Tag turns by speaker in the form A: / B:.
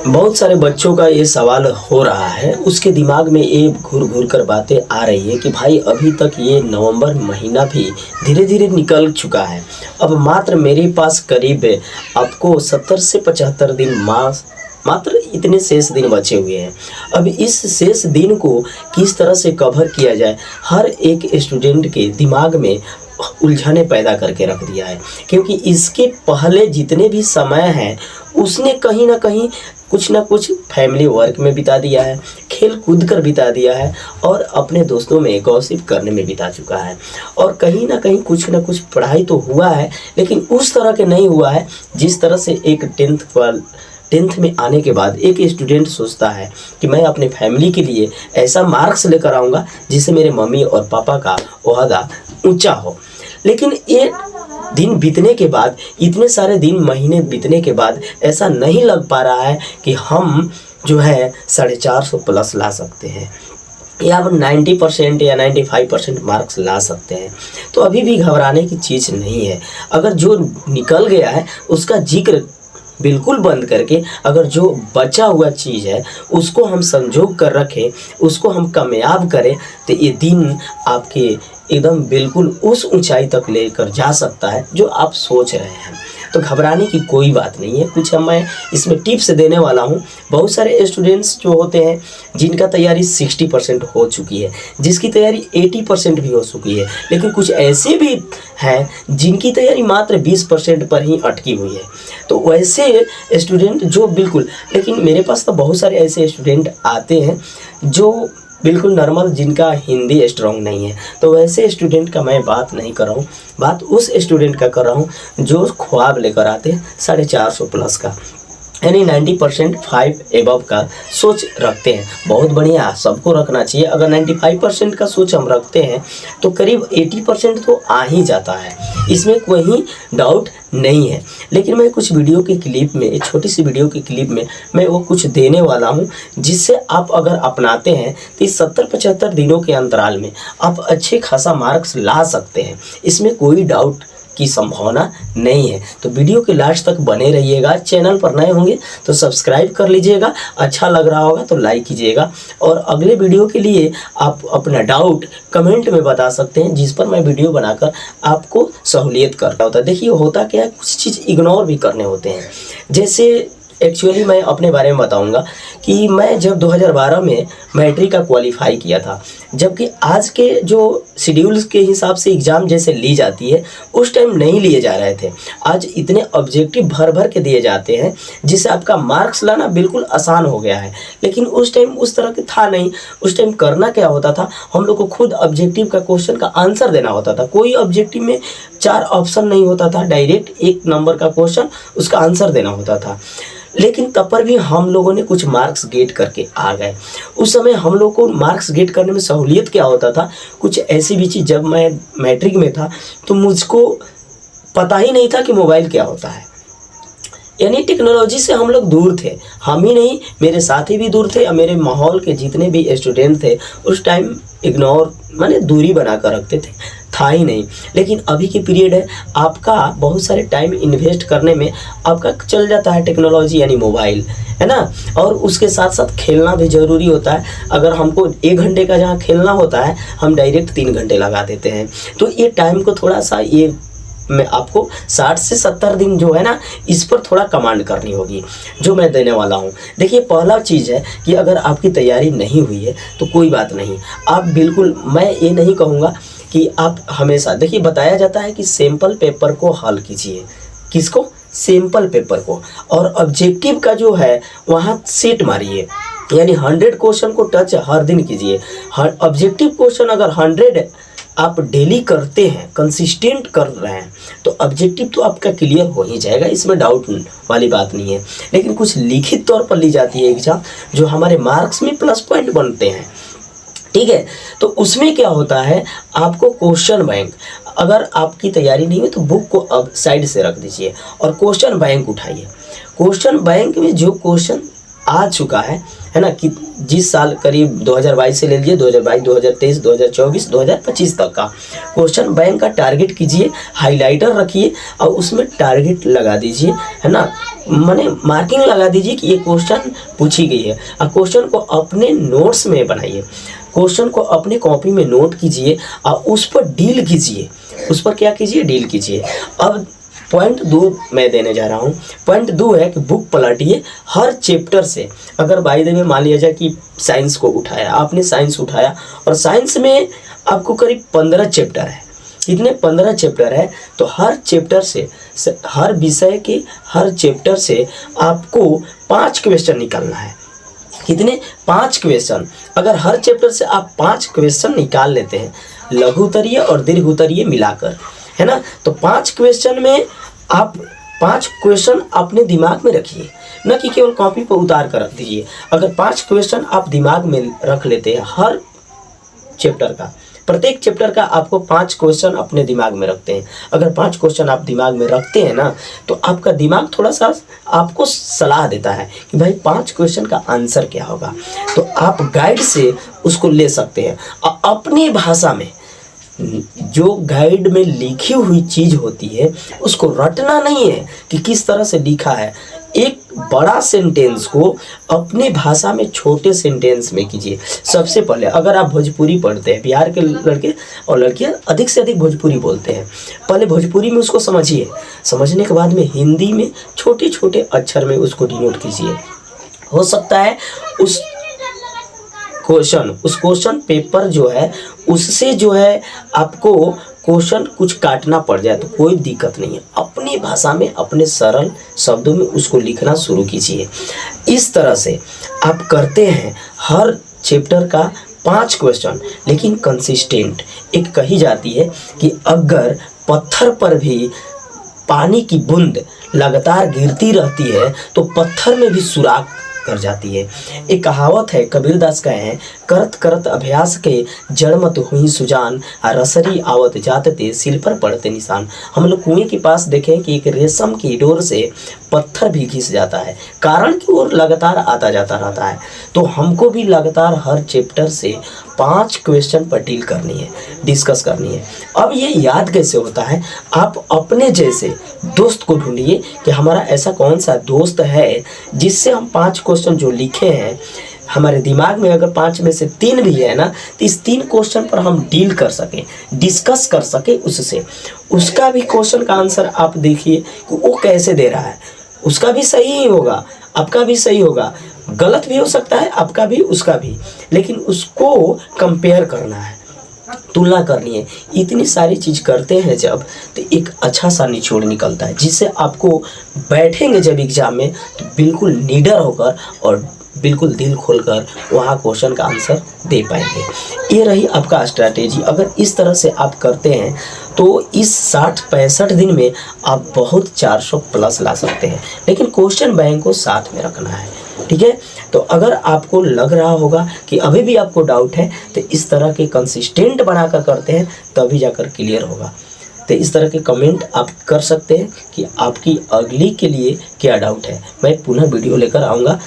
A: बहुत सारे बच्चों का ये सवाल हो रहा है, उसके दिमाग में ये घूर घूर कर बातें आ रही है कि भाई अभी तक ये नवंबर महीना भी धीरे धीरे निकल चुका है। अब मात्र मेरे पास करीब आपको 70 से 75 दिन मात्र इतने शेष दिन बचे हुए हैं। अब इस शेष दिन को किस तरह से कवर किया जाए, हर एक स्टूडेंट के दिमाग में उलझने पैदा करके रख दिया है। क्योंकि इसके पहले जितने भी समय हैं उसने कहीं ना कहीं कुछ ना कुछ फैमिली वर्क में बिता दिया है, खेल कूद कर बिता दिया है और अपने दोस्तों में गॉसिप करने में बिता चुका है। और कहीं ना कहीं कुछ ना कुछ पढ़ाई तो हुआ है, लेकिन उस तरह के नहीं हुआ है जिस तरह से एक टेंथ में आने के बाद एक स्टूडेंट सोचता है कि मैं अपने फैमिली के लिए ऐसा मार्क्स लेकर आऊँगा जिससे मेरे मम्मी और पापा का ओहदा ऊंचा हो। लेकिन ये दिन बीतने के बाद, इतने सारे दिन महीने बीतने के बाद ऐसा नहीं लग पा रहा है कि हम जो है 450 प्लस ला सकते हैं या 90% या 95% मार्क्स ला सकते हैं। तो अभी भी घबराने की चीज़ नहीं है। अगर जो निकल गया है उसका जिक्र बिल्कुल बंद करके अगर जो बचा हुआ चीज़ है उसको हम संजोग कर रखें, उसको हम कामयाब करें, तो ये दिन आपके एकदम बिल्कुल उस ऊंचाई तक लेकर जा सकता है जो आप सोच रहे हैं। तो घबराने की कोई बात नहीं है। कुछ मैं इसमें टिप्स देने वाला हूँ। बहुत सारे स्टूडेंट्स जो होते हैं जिनका तैयारी 60% हो चुकी है, जिसकी तैयारी 80% भी हो चुकी है, लेकिन कुछ ऐसे भी हैं जिनकी तैयारी मात्र 20% पर ही अटकी हुई है। तो वैसे स्टूडेंट जो बिल्कुल, लेकिन मेरे पास तो बहुत सारे ऐसे स्टूडेंट आते हैं जो बिल्कुल नॉर्मल, जिनका हिंदी स्ट्रॉन्ग नहीं है। तो वैसे स्टूडेंट का मैं बात नहीं कर रहा हूँ, बात उस स्टूडेंट का कर रहा हूँ जो ख्वाब लेकर आते हैं 450 प्लस का, यानी 90% 5 एबव का सोच रखते हैं। बहुत बढ़िया, सबको रखना चाहिए। अगर 95% का सोच हम रखते हैं तो करीब 80% तो आ ही जाता है, इसमें कोई डाउट नहीं है। लेकिन मैं कुछ वीडियो की क्लिप में, एक छोटी सी वीडियो की क्लिप में मैं वो कुछ देने वाला हूँ जिससे आप अगर अपनाते हैं तो इस 70-75 दिनों के अंतराल में आप अच्छे खासा मार्क्स ला सकते हैं। इसमें कोई डाउट की संभावना नहीं है। तो वीडियो के लास्ट तक बने रहिएगा। चैनल पर नए होंगे तो सब्सक्राइब कर लीजिएगा, अच्छा लग रहा होगा तो लाइक कीजिएगा। और अगले वीडियो के लिए आप अपना डाउट कमेंट में बता सकते हैं, जिस पर मैं वीडियो बनाकर आपको सहूलियत करता होता है। देखिए होता क्या है, कुछ चीज़ इग्नोर भी करने होते हैं। जैसे एक्चुअली मैं अपने बारे में बताऊंगा कि मैं जब 2012 में मैट्रिक का क्वालिफाई किया था, जबकि आज के जो शेड्यूल्स के हिसाब से एग्ज़ाम जैसे ली जाती है उस टाइम नहीं लिए जा रहे थे। आज इतने ऑब्जेक्टिव भर भर के दिए जाते हैं जिससे आपका मार्क्स लाना बिल्कुल आसान हो गया है। लेकिन उस टाइम उस तरह के था नहीं। उस टाइम करना क्या होता था, हम लोग को खुद ऑब्जेक्टिव का क्वेश्चन का आंसर देना होता था। कोई ऑब्जेक्टिव में 4 ऑप्शन नहीं होता था, डायरेक्ट 1 नंबर का क्वेश्चन, उसका आंसर देना होता था। लेकिन तब पर भी हम लोगों ने कुछ मार्क्स गेट करके आ गए। उस समय हम लोग को मार्क्स गेट करने में सहूलियत क्या होता था, कुछ ऐसी भी चीज़, जब मैं मैट्रिक में था तो मुझको पता ही नहीं था कि मोबाइल क्या होता है। यानी टेक्नोलॉजी से हम लोग दूर थे। हम ही नहीं, मेरे साथी भी दूर थे और मेरे माहौल के जितने भी स्टूडेंट थे उस टाइम इग्नोर माने दूरी बना कर रखते थे, था ही नहीं। लेकिन अभी की पीरियड है, आपका बहुत सारे टाइम इन्वेस्ट करने में आपका चल जाता है टेक्नोलॉजी यानी मोबाइल, है ना। और उसके साथ साथ खेलना भी ज़रूरी होता है। अगर हमको 1 घंटे का जहाँ खेलना होता है हम डायरेक्ट 3 घंटे लगा देते हैं। तो ये टाइम को थोड़ा सा, ये मैं आपको 60 से 70 दिन जो है ना, इस पर थोड़ा कमांड करनी होगी जो मैं देने वाला हूँ। देखिए पहला चीज़ है कि अगर आपकी तैयारी नहीं हुई है तो कोई बात नहीं, आप बिल्कुल, मैं ये नहीं कहूँगा कि आप हमेशा, देखिए बताया जाता है कि सैम्पल पेपर को हल कीजिए। किसको? सैम्पल पेपर को। और ऑब्जेक्टिव का जो है वहाँ सेट मारिए, यानी 100 क्वेश्चन को टच हर दिन कीजिए। ऑब्जेक्टिव क्वेश्चन अगर 100 आप डेली करते हैं, कंसिस्टेंट कर रहे हैं, तो ऑब्जेक्टिव तो आपका क्लियर हो ही जाएगा, इसमें डाउट वाली बात नहीं है। लेकिन कुछ लिखित तौर पर ली जाती है एग्जाम जो हमारे मार्क्स में प्लस पॉइंट बनते हैं, ठीक है। तो उसमें क्या होता है, आपको क्वेश्चन बैंक, अगर आपकी तैयारी नहीं है तो बुक को अब साइड से रख दीजिए और क्वेश्चन बैंक उठाइए। क्वेश्चन बैंक में जो क्वेश्चन आ चुका है है ना, कि जिस साल करीब 2022 से ले लीजिए, 2022, 2023, 2024, 2025 तक का क्वेश्चन बैंक का टारगेट कीजिए, हाइलाइटर रखिए और उसमें टारगेट लगा दीजिए, है ना, माने मार्किंग लगा दीजिए कि ये क्वेश्चन पूछी गई है। और क्वेश्चन को अपने नोट्स में बनाइए, क्वेश्चन को अपने कॉपी में नोट कीजिए और उस पर डील कीजिए, उस पर क्या कीजिए, डील कीजिए। अब पॉइंट 2 मैं देने जा रहा हूँ। पॉइंट 2 है कि बुक पलटिए हर चैप्टर से। अगर बाय द वे मान लिया जाए कि साइंस को उठाया, आपने साइंस उठाया और साइंस में आपको करीब 15 चैप्टर है, इतने 15 चैप्टर है, तो हर चैप्टर से हर विषय के हर चैप्टर से आपको 5 क्वेश्चन निकालना है। कितने? 5 क्वेश्चन। अगर हर चैप्टर से आप 5 क्वेश्चन निकाल लेते हैं, लघु उत्तरीय और दीर्घ उत्तरीय मिलाकर, है ना, तो 5 क्वेश्चन में आप 5 क्वेश्चन अपने दिमाग में रखिए, न कि केवल कॉपी पर उतार कर रख दीजिए। अगर 5 क्वेश्चन आप दिमाग में रख लेते हैं, हर चैप्टर का, प्रत्येक चैप्टर का आपको 5 क्वेश्चन अपने दिमाग में रखते हैं, अगर 5 क्वेश्चन आप दिमाग में रखते हैं ना, तो आपका दिमाग थोड़ा सा आपको सलाह देता है कि भाई 5 क्वेश्चन का आंसर क्या होगा। तो आप गाइड से उसको ले सकते हैं और अपनी भाषा में, जो गाइड में लिखी हुई चीज़ होती है उसको रटना नहीं है कि किस तरह से लिखा है। एक बड़ा सेंटेंस को अपने भाषा में छोटे सेंटेंस में कीजिए। सबसे पहले अगर आप भोजपुरी पढ़ते हैं, बिहार के लड़के और लड़कियां अधिक से अधिक भोजपुरी बोलते हैं, पहले भोजपुरी में उसको समझिए, समझने के बाद में हिंदी में छोटे छोटे अक्षर में उसको डिनोट कीजिए। हो सकता है उस क्वेश्चन पेपर जो है उससे जो है आपको क्वेश्चन कुछ काटना पड़ जाए तो कोई दिक्कत नहीं है, अपनी भाषा में अपने सरल शब्दों में उसको लिखना शुरू कीजिए। इस तरह से आप करते हैं हर चैप्टर का 5 क्वेश्चन, लेकिन कंसिस्टेंट। एक कही जाती है कि अगर पत्थर पर भी पानी की बूंद लगातार गिरती रहती है तो पत्थर में भी सुराख कर जाती है। एक कहावत है, कबीरदास कहे हैं, करत करत अभ्यास के जड़ मत हुई सुजान, रसरी आवत जात ते सिल पर पड़ते निशान। हम लोग कुएं के पास देखें कि एक रेशम की डोर से पत्थर भी घिस जाता है, कारण कि वो लगातार आता जाता रहता है। तो हमको भी लगातार हर चैप्टर से 5 क्वेश्चन पर डील करनी है, डिस्कस करनी है। अब ये याद कैसे होता है? आप अपने जैसे दोस्त को ढूंढिए कि हमारा ऐसा कौन सा दोस्त है जिससे हम 5 क्वेश्चन जो लिखे हैं हमारे दिमाग में, अगर 5 में से 3 भी है ना, तो इस 3 क्वेश्चन पर हम डील कर सकें, डिस्कस कर सकें उससे। उसका भी क्वेश्चन का आंसर आप देखिए कि वो कैसे दे रहा है, उसका भी सही ही होगा, आपका भी सही होगा, गलत भी हो सकता है आपका भी उसका भी, लेकिन उसको कंपेयर करना है, तुलना करनी है। इतनी सारी चीज़ करते हैं जब, तो एक अच्छा सा निचोड़ निकलता है जिससे आपको बैठेंगे जब एग्ज़ाम में तो बिल्कुल निडर होकर और बिल्कुल दिल खोलकर वहाँ क्वेश्चन का आंसर दे पाएंगे। ये रही आपका स्ट्रैटेजी। अगर इस तरह से आप करते हैं तो इस 60-65 दिन में आप बहुत 400 प्लस ला सकते हैं, लेकिन क्वेश्चन बैंक को साथ में रखना है, ठीक है। तो अगर आपको लग रहा होगा कि अभी भी आपको डाउट है तो इस तरह के कंसिस्टेंट बनाकर करते हैं तभी जाकर क्लियर होगा। तो इस तरह के कमेंट आप कर सकते हैं कि आपकी अगली के लिए क्या डाउट है। मैं पुनः वीडियो लेकर आऊँगा।